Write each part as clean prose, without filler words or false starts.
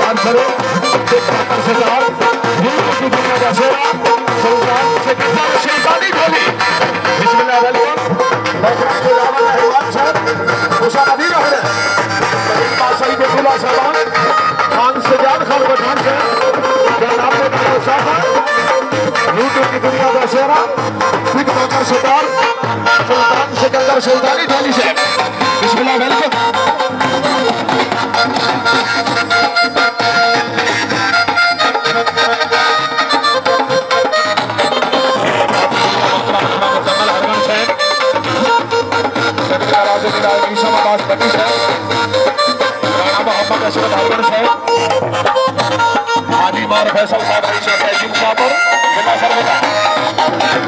आवाज करो सरदार हिंदू की दुनिया का शेरा सुल्तान सिकंदर शैतानी ढोली बिस्मिल्लाह वेलकम प्रोग्राम के रावण रहमान साहब मुशा नबी रहने पासई के खुला साहब खान सजाद खान पठान से जनाब ने मुसाफा यूट्यूब की दुनिया का शेरा सिख नौकर सरदार सुल्तान सिकंदर शैतानी ढोली से बिस्मिल्लाह वेलकम फैसल साहब जी मुसाफिर बिना सरवता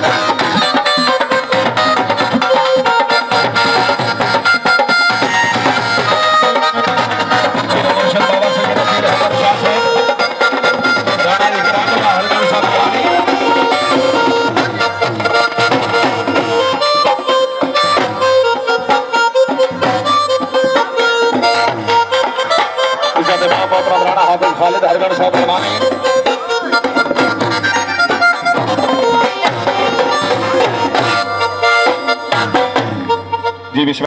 खालिद हरगढ़ साहब रमानी जी विश्व